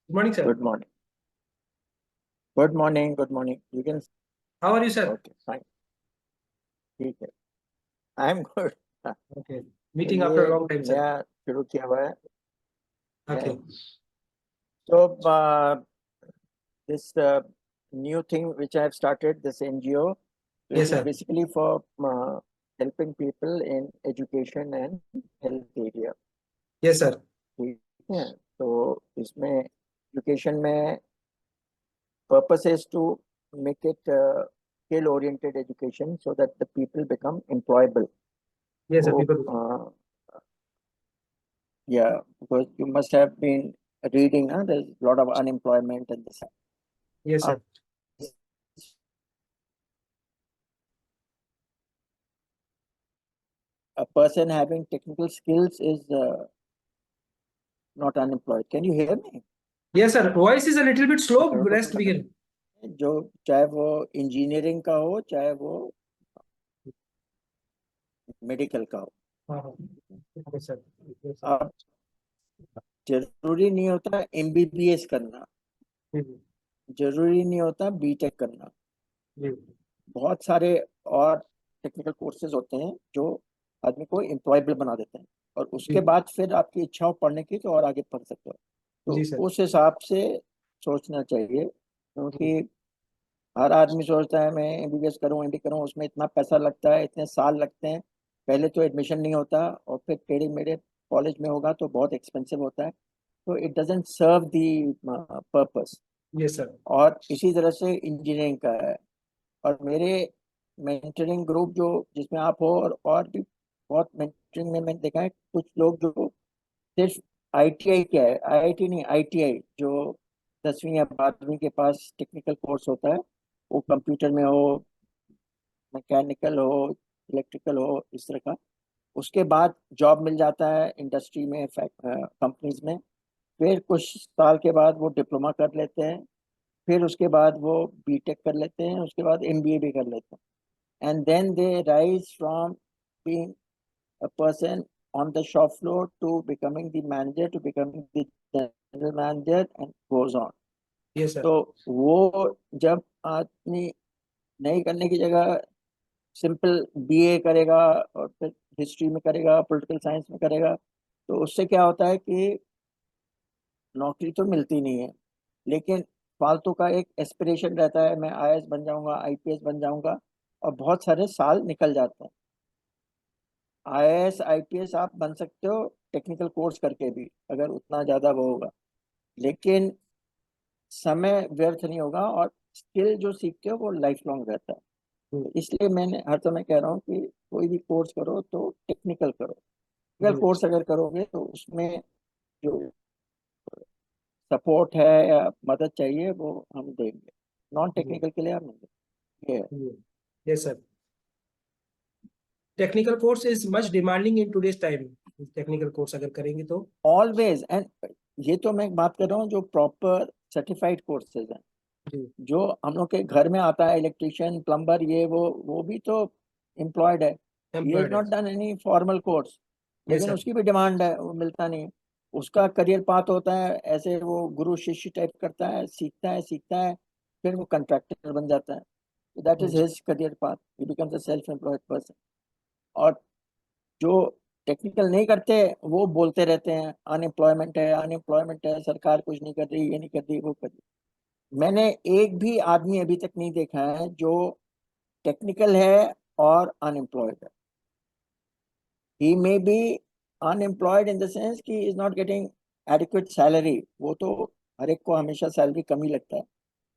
Good morning, sir. Good morning. Good morning. Good morning. You can. How are you, sir? Okay, fine. ठीक है. I'm good. Okay. तो Meeting ये after a एक long time, sir. नया शुरू किया हुआ है. Okay. So this new thing which I have started, this NGO, this Yes, is sir. basically for helping people in education and health area. Yes, sir. ठीक है. तो इसमें education में purpose is to make it skill oriented education so that the people become employable. Yes, sir. So People. yeah, because you must have been reading, there's a lot of unemployment and this. Yes, sir. A person having technical skills is not unemployed. Can you hear me? Yes, sir. Voice is a little bit slow. Rest begin. जो चाहे वो engineering का हो चाहे वो medical का हो. Yes, sir. Yes, sir. अब जरूरी नहीं होता एमबीबीएस करना, जरूरी नहीं होता बीटेक करना. बहुत सारे और टेक्निकल कोर्सेज होते हैं जो आदमी को एम्प्लॉयबल बना देते हैं, और उसके बाद फिर आपकी इच्छा हो पढ़ने की तो और आगे पढ़ सकते हो. जी, तो सर. उस हिसाब से सोचना चाहिए, क्योंकि हर आदमी सोचता है मैं एमबीबीएस करूं एमडी करूं, उसमें इतना पैसा लगता है, इतने साल लगते हैं, पहले तो एडमिशन नहीं होता और फिर टेढ़े मेढ़े कॉलेज में होगा तो बहुत एक्सपेंसिव होता है. तो it doesn't serve the purpose. Yes, sir. और इसी तरह से इंजीनियरिंग का है. और मेरे मेंटरिंग ग्रुप जो जिसमें आप हो, और भी बहुत मेंटरिंग में मैंने देखा है कुछ लोग जो सिर्फ आईटीआई क्या है, आईआईटी नहीं, आईटीआई जो 10वीं या 12वीं के पास टेक्निकल कोर्स होता है, वो कंप्यूटर में हो, मैकेनिकल हो, इलेक्ट्रिकल हो, इस तरह का. उसके बाद जॉब मिल जाता है इंडस्ट्री में, कंपनीज में. फिर कुछ साल के बाद वो डिप्लोमा कर लेते हैं, फिर उसके बाद वो बीटेक कर लेते हैं, उसके बाद एमबीए भी कर लेते हैं. And then they rise from being a person on the shop floor to becoming the manager, to becoming the general manager, and goes on. Yes, sir. तो वो जब आदमी नहीं करने की जगह सिंपल बीए करेगा और फिर हिस्ट्री में करेगा, पॉलिटिकल साइंस में करेगा, तो उससे क्या होता है कि नौकरी तो मिलती नहीं है, लेकिन फालतू का एक एस्पिरेशन रहता है, मैं आईएएस बन जाऊंगा, आईपीएस बन जाऊंगा, और बहुत सारे साल निकल जाते हैं. आईएएस आईपीएस आप बन सकते हो टेक्निकल कोर्स करके भी, अगर उतना ज्यादा वो होगा, लेकिन समय व्यर्थ नहीं होगा, और स्किल जो सीखते हो वो लाइफ लॉन्ग रहता है. तो इसलिए मैंने हर समय कह रहा हूँ कि कोई भी कोर्स करो तो टेक्निकल करो. टेक्निकल कोर्स अगर करोगे तो उसमें जो सपोर्ट है या मदद चाहिए वो हम देंगे. नॉन टेक्निकल के लिए हम नहीं देंगे. ये है. Yes, sir. Technical course is much demanding in today's time. Technical course अगर करेंगे तो ऑलवेज. एंड ये तो मैं बात कर रहा हूँ जो प्रॉपर सर्टिफाइड कोर्सेज हैं, जो हम लोग के घर में आता है, इलेक्ट्रिशियन, प्लम्बर, ये वो भी तो एम्प्लॉयड है. ये is not done any formal course, लेकिन उसकी भी डिमांड है, वो मिलता नहीं. उसका करियर पाथ होता है ऐसे, वो गुरु शिष्य टाइप करता है, सीखता है सीखता है, फिर वो कंट्रैक्टर बन जाता है. That is his career path, he becomes a self employed person. और जो टेक्निकल नहीं करते वो बोलते रहते हैं अनएम्प्लॉयमेंट है, अनएम्प्लॉयमेंट है, सरकार कुछ नहीं कर रही, ये नहीं कर रही, वो कर रही. मैंने एक भी आदमी अभी तक नहीं देखा है जो टेक्निकल है और अनएम्प्लॉयड है. He may be unemployed in the sense कि is not getting adequate salary. वो तो हर एक को हमेशा सैलरी कम ही लगता है,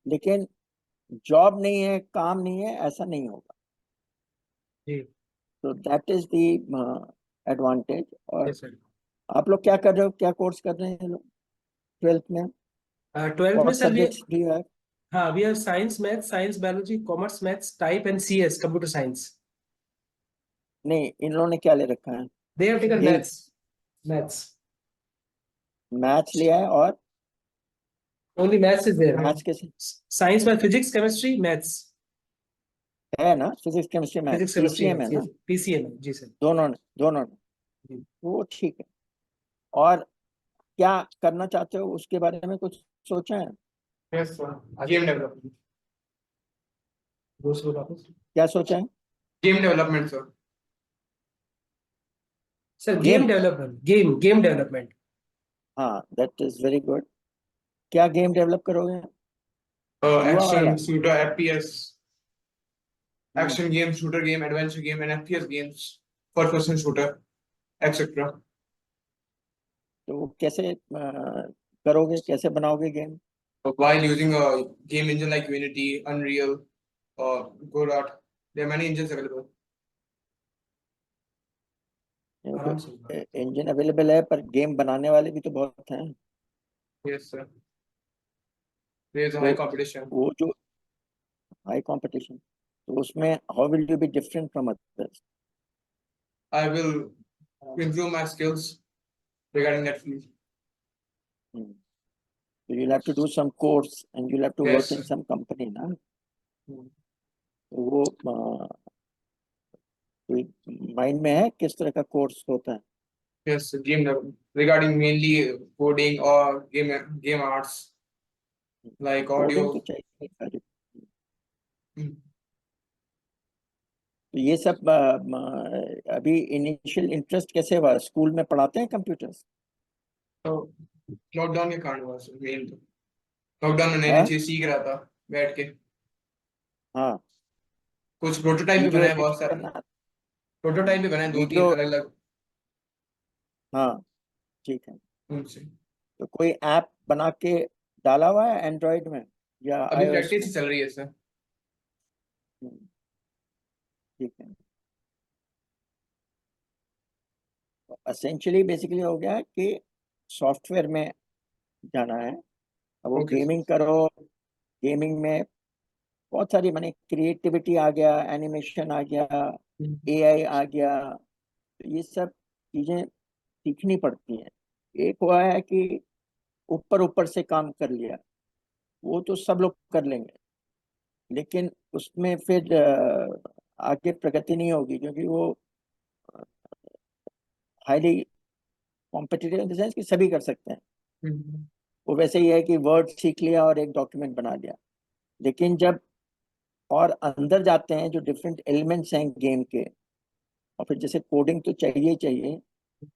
लेकिन जॉब नहीं है, काम नहीं है, ऐसा नहीं होगा. तो दैट इज द एडवांटेज. और आप लोग क्या कर रहे हो, क्या कोर्स कर रहे हैं लोग 12th में? 12th में What sir subjects do you have? हाँ, we have science, math, science, biology, commerce, maths, type and CS, computer science. नहीं, इन लोगों ने क्या ले रखा है? They have taken यही maths. मैथ्स लिया है. और Only maths is there. Maths कैसे Science में physics, chemistry, maths. है ना? Physics chemistry math Physics, chemistry, PCM है ना? PCM जी सर. दोनों वो ठीक है. और क्या करना चाहते हो उसके बारे में कुछ सोचा है? Yes sir, game development. दूसरी वापस क्या सोचा है? Game development sir. Sir, game? Game development. हाँ, दैट इज वेरी गुड। क्या गेम डेवलप करोगे? युवा वाला? Action shooter, FPS, hmm, action game, shooter game, adventure game and FPS games, first person shooter etcetera. तो वो कैसे करोगे, कैसे बनाओगे game? While using a game engine like Unity, Unreal, or Godot, there are many engines available. आराम से बोलो। Engine available है पर गेम बनाने वाले भी तो बहुत हैं। Yes, sir. There is a तो high competition. वो जो हाई कंपटीशन, तो उसमें how will you be different from others? I will improve my skills regarding that field. So you'll have to do some course and you'll have to work Yes, in sir. some company ना। Hmm. तो वो कोई mind में है किस तरह का course होता है? Yes, sir. Game development. Regarding mainly coding or game arts like coding तो audio. चाहिए सारी। Hmm. तो ये सब अभी इनिशियल इंटरेस्ट कैसे हुआ? स्कूल में पढ़ाते हैं कंप्यूटर्स? तो लॉकडाउन के कारण हुआ सर मेन तो। लॉकडाउन में नई नई हाँ चीज सीख रहा था बैठ के। हाँ, कुछ प्रोटोटाइप भी वीडियो बनाए बहुत एडिटिंग सारे। करना? प्रोटोटाइप भी बनाए दो तीन वीडियो? अलग अलग हाँ, ठीक है। उनसे। तो कोई ऐप बना के डाला हुआ है एंड्रॉइड में या अभी आईओएस प्रैक्टिस में? ही चल रही है सर। हम्म, ठीक है। एसेंशियली बेसिकली हो गया कि सॉफ्टवेयर में जाना है। अब वो ओके गेमिंग करो, गेमिंग में बहुत सारी माने क्रिएटिविटी आ गया, एनिमेशन आ गया, सर। एआई आ गया। तो ये सब चीजें सीखनी पड़ती हैं। एक हुआ है कि ऊपर ऊपर से काम कर लिया, वो तो सब लोग कर लेंगे, लेकिन उसमें फिर आगे प्रगति नहीं होगी क्योंकि वो highly competitive in the sense कि सभी कर सकते हैं। हम्म। वो वैसे ही है कि वर्ड सीख लिया और एक डॉक्यूमेंट बना लिया, लेकिन जब और अंदर जाते हैं जो डिफरेंट एलिमेंट्स हैं गेम के, और फिर जैसे कोडिंग तो चाहिए ही चाहिए,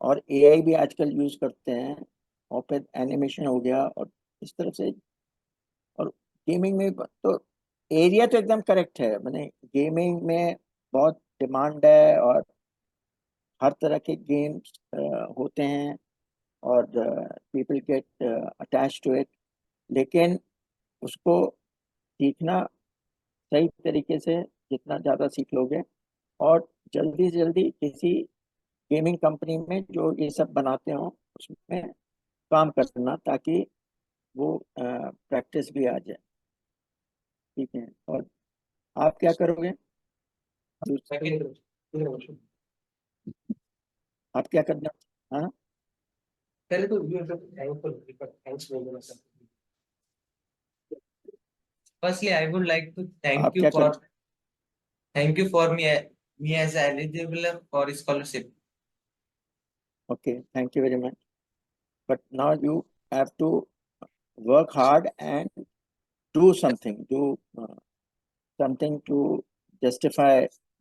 और एआई भी आजकल यूज करते हैं, और फिर एनिमेशन हो गया और इस तरह से। और गेमिंग में तो एरिया तो एकदम करेक्ट है, मैंने गेमिंग में बहुत डिमांड है और हर तरह के गेम्स होते हैं और people get attach to it. लेकिन उसको सीखना सही तरीके से, जितना ज़्यादा सीख लोगे, और जल्दी से जल्दी किसी गेमिंग कंपनी में जो ये सब बनाते हो उसमें काम करना, ताकि वो प्रैक्टिस भी आ जाए। ठीक है, और आप क्या करोगे? आप क्या करना? हाँ, पहले तो ये सब थैंक्स बोल देना sir. Firstly, I would like to आप क्या कर? thank you for me as eligible for scholarship. Okay, thank you very much, but now you have to work hard and do something, do something to justify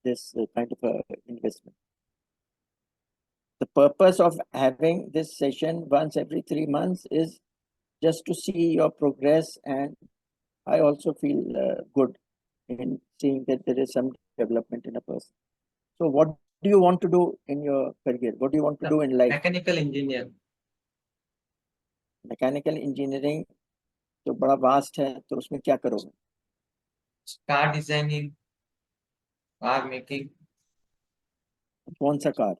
this kind of investment. The purpose of having this session once every 3 months is just to see your progress, and I also feel good in seeing that there is some development in a person. So what do you want to do in your career? What do you want to do in life? Mechanical engineer. Mechanical engineering तो बड़ा vast है, तो उसमें क्या करोगे? Car designing, car making, कौन सा car?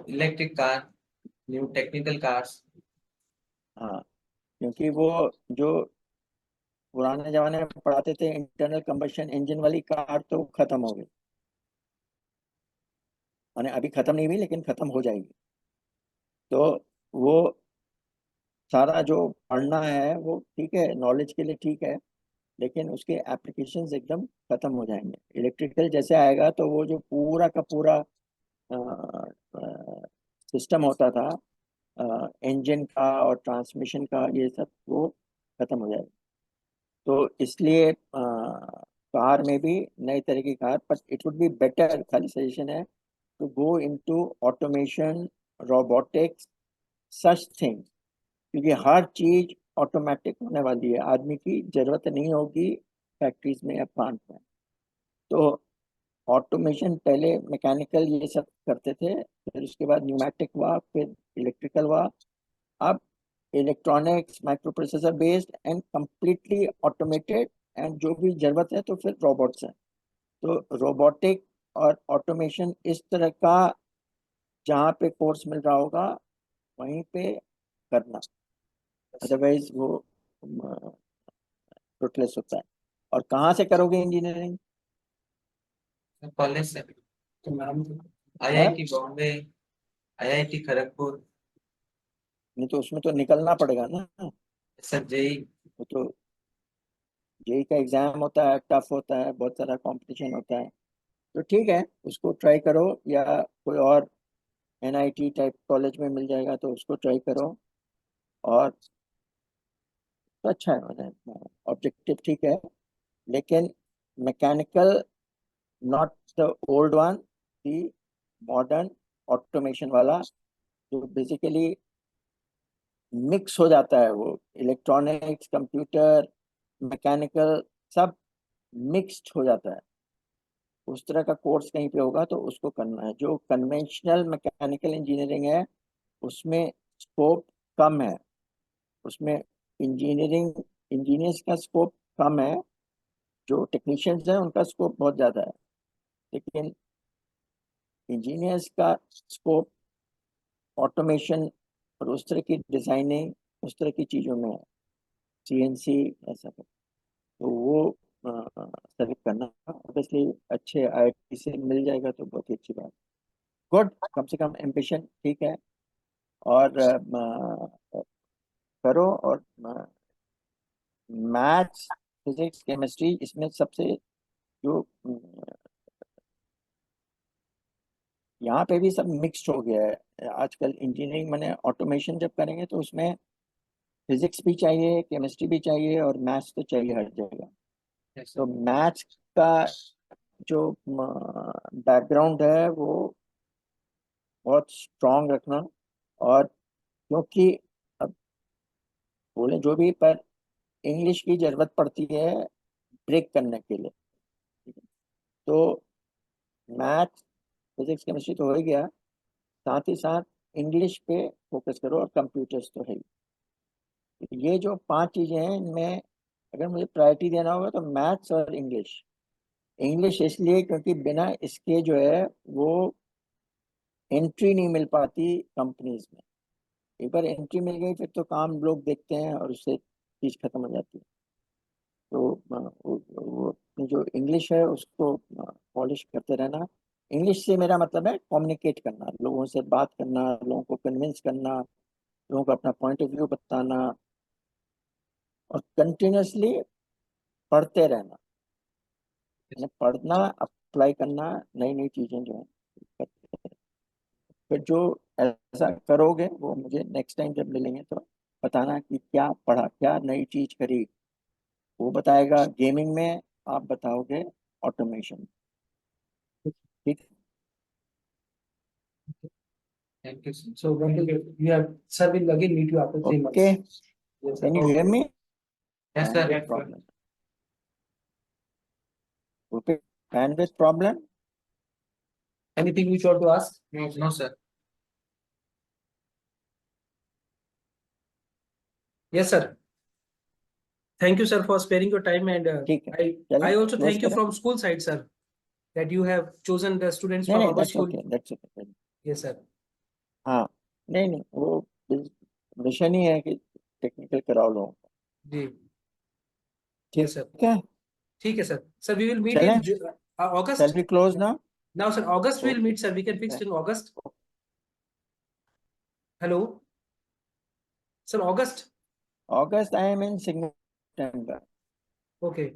electric car, new technical cars. हाँ, क्योंकि वो जो पुराने जमाने में पढ़ाते थे इंटरनल कंबशन इंजन वाली कार, तो खत्म हो गई, माने अभी खत्म नहीं हुई लेकिन खत्म हो जाएगी। तो वो सारा जो पढ़ना है वो ठीक है, नॉलेज के लिए ठीक है, लेकिन उसके एप्लीकेशंस एकदम खत्म हो जाएंगे। इलेक्ट्रिकल जैसे आएगा तो वो जो पूरा का पूरा सिस्टम होता था इंजन का और ट्रांसमिशन का ये सब वो खत्म हो जाएगा। तो इसलिए कार में भी नई तरह की car, but it would be better, खाली सजेशन है, to go into automation, robotics, such thing, क्योंकि हर चीज ऑटोमेटिक होने वाली है, आदमी की जरूरत नहीं होगी फैक्ट्रीज में या प्लांट में। तो ऑटोमेशन, पहले मैकेनिकल ये सब करते थे, फिर उसके बाद न्यूमेटिक हुआ, फिर इलेक्ट्रिकल हुआ, अब electronics, micro processor based and completely automated, and जो भी जरूरत है तो फिर रोबोट्स है। तो रोबोटिक और ऑटोमेशन इस तरह का जहाँ पे कोर्स मिल रहा होगा वहीं पे करना, अदरवाइज वो फ्रूटलेस होता है। और कहाँ से करोगे इंजीनियरिंग? कॉलेज से तो ma'am IIT Bombay, IIT Kharagpur, नहीं तो उसमें तो निकलना पड़ेगा ना, सर JEE। वो तो जेई का एग्जाम होता है, टफ होता है, बहुत सारा कंपटीशन होता है। तो ठीक है, उसको ट्राई करो, या कोई और NIT टाइप कॉलेज में मिल जाएगा तो उसको ट्राई करो। और तो अच्छा है, मैंने ऑब्जेक्टिव ठीक है, लेकिन mechanical not the old one, the modern automation वाला, जो बेसिकली मिक्स हो जाता है, वो इलेक्ट्रॉनिक्स, कंप्यूटर, मैकेनिकल सब मिक्स्ड हो जाता है। उस तरह का कोर्स कहीं पे होगा तो उसको करना है। जो कन्वेंशनल मैकेनिकल इंजीनियरिंग है उसमें स्कोप कम है, उसमें इंजीनियर्स का स्कोप कम है, जो टेक्नीशियंस हैं उनका स्कोप बहुत ज़्यादा है। लेकिन इंजीनियर्स का स्कोप ऑटोमेशन और उस तरह की डिजाइनिंग, उस तरह की चीज़ों में है, CNC ऐसा कुछ। तो वो सेलेक्ट करना, ऑब्वियसली अच्छे IIT से मिल जाएगा तो बहुत ही अच्छी बात। गुड, कम से कम एम्बिशन ठीक है। और करो, और मैथ्स, फिजिक्स, केमिस्ट्री, इसमें सबसे जो यहाँ पे भी सब मिक्स्ड हो गया है आजकल। इंजीनियरिंग मैंने ऑटोमेशन जब करेंगे तो उसमें फिजिक्स भी चाहिए, केमिस्ट्री भी चाहिए, और मैथ्स तो चाहिए हर जगह। तो मैथ्स का जो बैकग्राउंड है वो बहुत स्ट्रांग रखना। और क्योंकि अब बोले जो भी, पर इंग्लिश की जरूरत पड़ती है ब्रेक करने के लिए। तो मैथ, फिजिक्स, केमिस्ट्री तो हो ही गया, साथ ही साथ इंग्लिश पे फोकस करो, और कंप्यूटर्स तो है ही। ये जो 5 चीजें हैं, इनमें अगर मुझे प्रायोरिटी देना होगा तो मैथ्स और इंग्लिश। इंग्लिश इसलिए क्योंकि बिना इसके जो है वो एंट्री नहीं मिल पाती कंपनीज में। एक बार एंट्री मिल गई फिर तो काम लोग देखते हैं और उससे चीज खत्म हो जाती है। तो वो अपनी जो इंग्लिश है उसको पॉलिश करते रहना। इंग्लिश से मेरा मतलब है कम्युनिकेट करना, लोगों से बात करना, लोगों को कन्विंस करना, लोगों को अपना पॉइंट ऑफ व्यू बताना, और कंटिन्यूअसली पढ़ते रहना, यानी पढ़ना, अप्लाई करना, नई नई चीजें जो है। फिर जो ऐसा करोगे वो मुझे नेक्स्ट टाइम जब मिलेंगे तो बताना कि क्या पढ़ा, क्या नई चीज करी। वो बताएगा गेमिंग में, आप बताओगे ऑटोमेशन। ठीक है? Thank you sir. so when we have sir will again meet you after 3 months. Okay. Yes, sir. Can you hear me? Yes sir, Bandwidth problem. Okay. Bandwidth problem. Anything which you want to ask? no sir। Yes, sir. Thank you, sir, for sparing your time, and ठीक है, I चलें also close thank you करें? from school side, sir, that you have chosen the students नहीं from नहीं, our that's school. okay, that's okay. Yes, sir. हाँ, नहीं नहीं, वो मिशन ही है कि टेक्निकल कराओ लोगों को। जी, ठीक yes, sir. है, ठीक है, sir. Sir, we will meet चलें? in August. Shall we close now? Now, sir, August we will Okay. meet, sir. We can fix in August. Hello, sir. August. August I am in September. Okay.